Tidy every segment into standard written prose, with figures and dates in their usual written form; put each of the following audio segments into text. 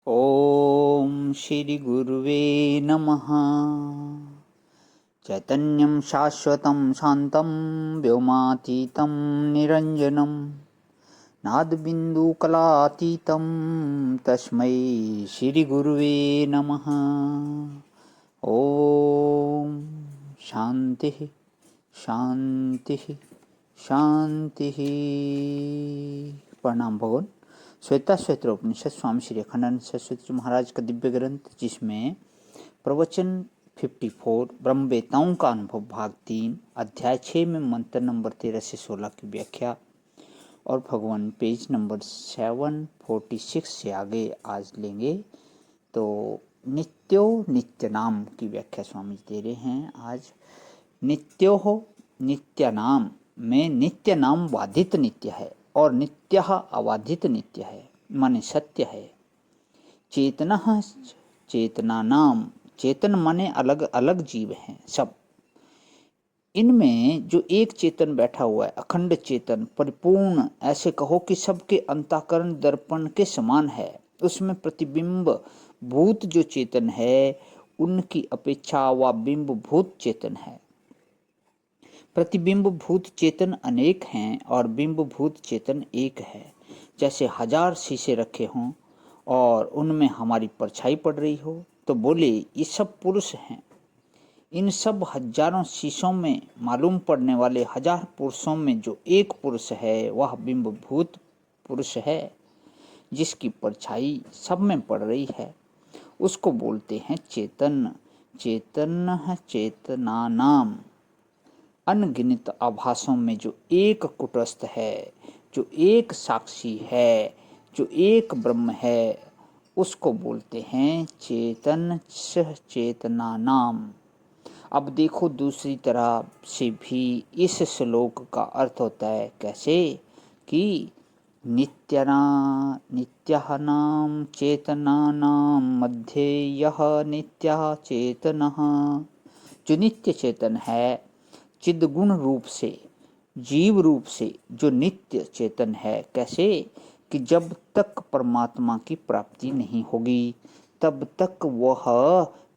ॐ श्रीगुरुवे नमः। चैतन्यं शाश्वतं शान्तं व्योमातीतं निरञ्जनं नादबिन्दुकलातीतं तस्मै श्रीगुरुवे नमः। ॐ शान्तिः शान्तिः शान्तिः। प्रणाम भगवान। श्वेता श्वेत्र उपनिषद स्वामी श्री अखंडानंद सरस्वती जी महाराज का दिव्य ग्रंथ, जिसमें प्रवचन 54 ब्रह्म वेताओं का अनुभव भाग 3 अध्याय 6 में मंत्र नंबर 13 से 16 की व्याख्या, और भगवान पेज नंबर 746 से आगे आज लेंगे। तो नित्यो नित्य नाम की व्याख्या स्वामी जी दे रहे हैं आज। नित्यो हो नित्य नाम में नित्य नाम बाधित नित्य है और नित्य अबाधित नित्य है, माने सत्य है। चेतना चेतना नाम, चेतन माने अलग अलग जीव हैं सब। इनमें जो एक चेतन बैठा हुआ है, अखंड चेतन परिपूर्ण, ऐसे कहो कि सबके अंतःकरण दर्पण के समान है। उसमें प्रतिबिंब भूत जो चेतन है उनकी अपेक्षा वह बिंब भूत चेतन है। प्रतिबिंब भूत चेतन अनेक हैं और बिंब भूत चेतन एक है। जैसे 1000 शीशे रखे हों और उनमें हमारी परछाई पड़ रही हो तो बोले ये सब पुरुष हैं। इन सब हजारों शीशों में मालूम पड़ने वाले 1000 पुरुषों में जो एक पुरुष है वह बिंब भूत पुरुष है, जिसकी परछाई सब में पड़ रही है। उसको बोलते हैं चेतन। चेतन चेतना नाम। अनगिनत आभासों में जो एक कुटस्थ है, जो एक साक्षी है, जो एक ब्रह्म है, उसको बोलते हैं चेतन चेतना नाम। अब देखो दूसरी तरह से भी इस श्लोक का अर्थ होता है कैसे कि नित्यना नित्यः नाम चेतना नाम मध्ये यह नित्यः चेतनः। जो नित्य चेतन है, चिद्गुण रूप से, जीव रूप से जो नित्य चेतन है, कैसे कि जब तक परमात्मा की प्राप्ति नहीं होगी तब तक वह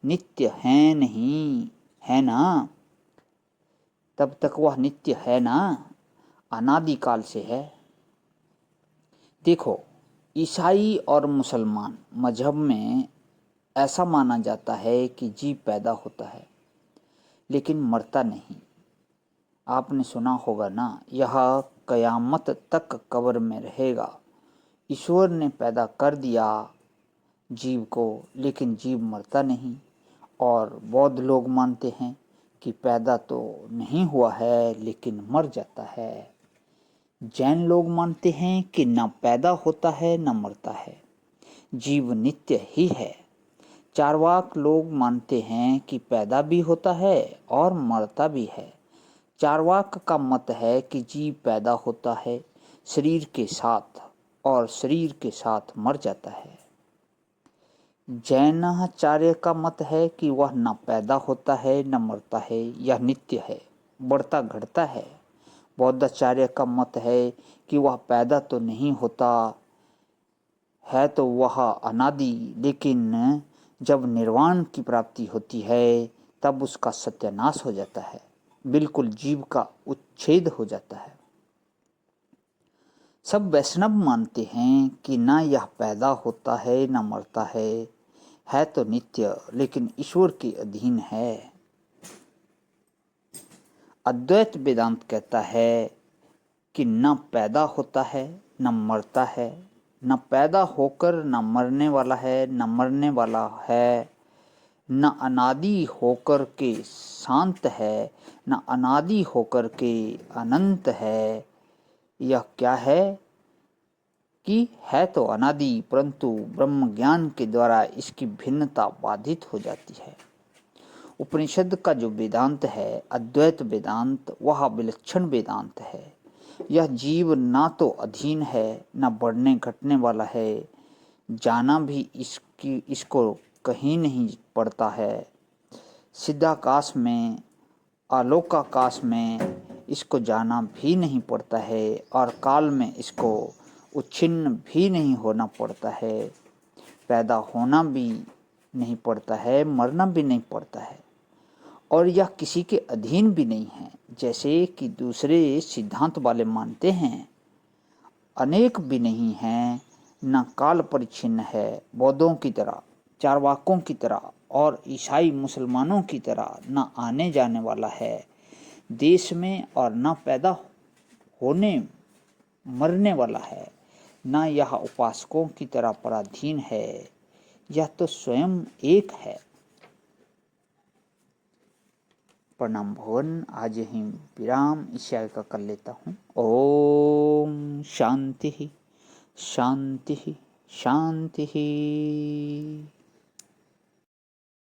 नित्य है नहीं, है ना। तब तक वह नित्य है ना, अनादिकाल से है। देखो, ईसाई और मुसलमान मजहब में ऐसा माना जाता है कि जीव पैदा होता है लेकिन मरता नहीं। आपने सुना होगा ना, यह कयामत तक कब्र में रहेगा। ईश्वर ने पैदा कर दिया जीव को लेकिन जीव मरता नहीं। और बौद्ध लोग मानते हैं कि पैदा तो नहीं हुआ है लेकिन मर जाता है। जैन लोग मानते हैं कि न पैदा होता है न मरता है, जीव नित्य ही है। चार्वाक लोग मानते हैं कि पैदा भी होता है और मरता भी है। चार्वाक का मत है कि जीव पैदा होता है शरीर के साथ और शरीर के साथ मर जाता है। जैनाचार्य का मत है कि वह न पैदा होता है न मरता है, यह नित्य है, बढ़ता घटता है। बौद्धाचार्य का मत है कि वह पैदा तो नहीं होता है, तो वह अनादि, लेकिन जब निर्वाण की प्राप्ति होती है तब उसका सत्यानाश हो जाता है, बिल्कुल जीव का उच्छेद हो जाता है। सब वैष्णव मानते हैं कि ना यह पैदा होता है न मरता है तो नित्य लेकिन ईश्वर के अधीन है। अद्वैत वेदांत कहता है कि न पैदा होता है न मरता है, न पैदा होकर न मरने वाला है न मरने वाला है, न अनादि होकर के शांत है न अनादि होकर के अनंत है। यह क्या है कि है तो अनादि, परंतु ब्रह्म ज्ञान के द्वारा इसकी भिन्नता बाधित हो जाती है। उपनिषद का जो वेदांत है, अद्वैत वेदांत, वह विलक्षण वेदांत है। यह जीव ना तो अधीन है न बढ़ने घटने वाला है, जाना भी इसको कहीं नहीं पड़ता है। सिद्धाकाश में, आलोकाकाश में इसको जाना भी नहीं पड़ता है और काल में इसको उच्छिन्न भी नहीं होना पड़ता है। पैदा होना भी नहीं पड़ता है, मरना भी नहीं पड़ता है, और यह किसी के अधीन भी नहीं है, जैसे कि दूसरे सिद्धांत वाले मानते हैं। अनेक भी नहीं है, न काल परिच्छिन्न है, बौद्धों की तरह, चारवाकों की तरह और ईसाई मुसलमानों की तरह न आने जाने वाला है देश में, और न पैदा होने मरने वाला है, न यह उपासकों की तरह पराधीन है, यह तो स्वयं एक है। प्रणाम भवन, आज ही विराम इस का कर लेता हूँ। ओम शांति शांति शांति।